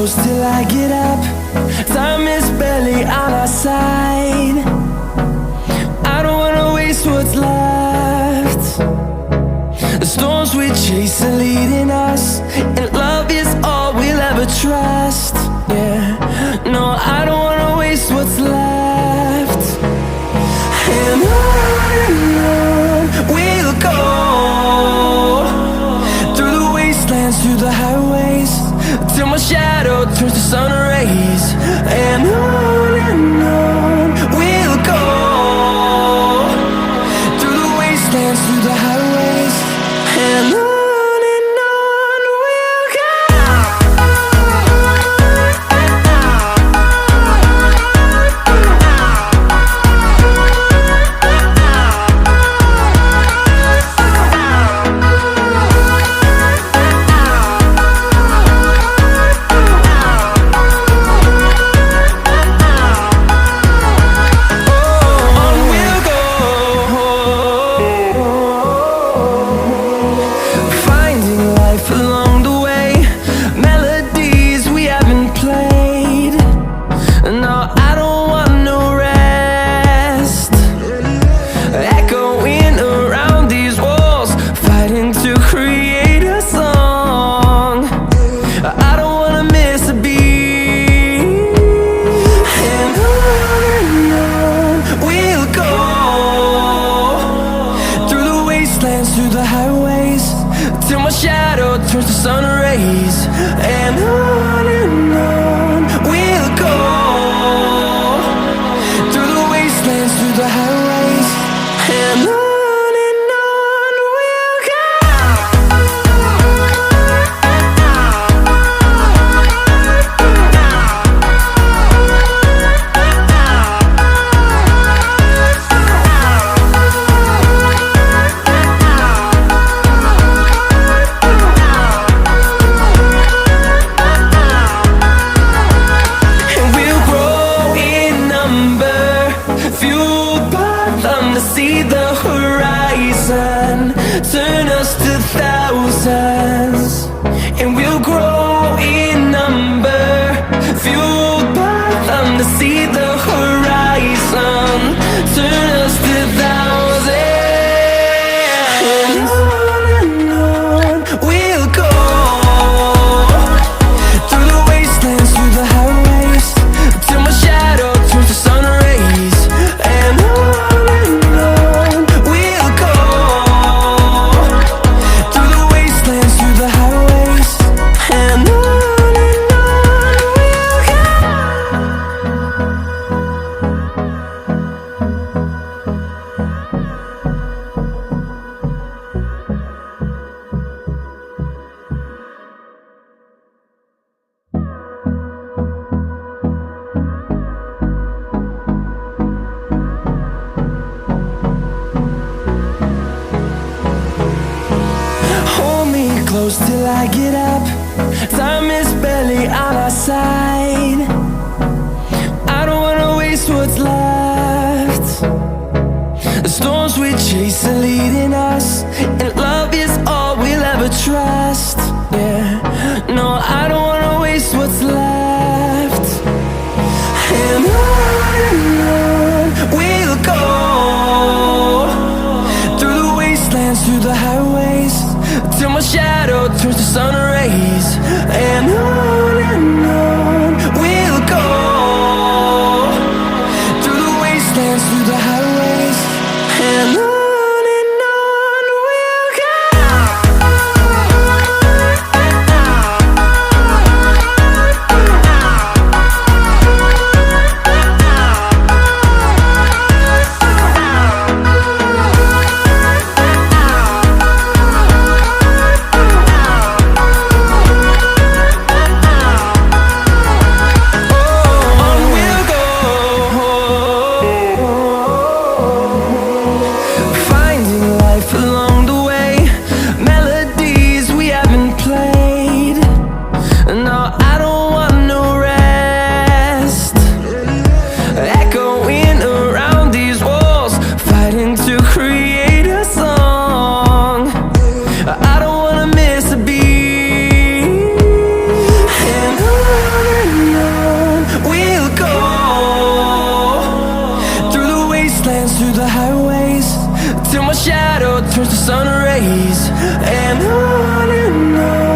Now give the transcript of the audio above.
close till I get up. Time is barely on our side. I don't wanna waste what's left. The storms we chase are leading us, and love is all we'll ever trust. Yeah, no, I don't wanna waste what's left. And on we'll go, through the wastelands, through the highways, till my shadow turns to sun rays. And on we'll go, through the wastelands, through the highways, and on we'll go. Through the highways, till my shadow turns to sun rays. And on we'll go, through the wastelands, through the highways, and on we'll go. See the horizon, turn us to thousands, and we'll grow in number, fueled by them to see the horizon, turn us to thousands, and on we'll go, through the wastelands, through the highways, till my shadow turns to sun rays. And close till I get up. Time is barely on our side. I don't wanna waste what's left. The storms we chase are leading us, and love is all we'll ever trust. Yeah, no, I don't wanna waste what's left. And on we'll go, through the wastelands, through the highways, till my shadow turns to sun rays. And on we'll go, through the wastelands, through the highways, and on we'll go. through the highways till my shadow turns to sun rays. And on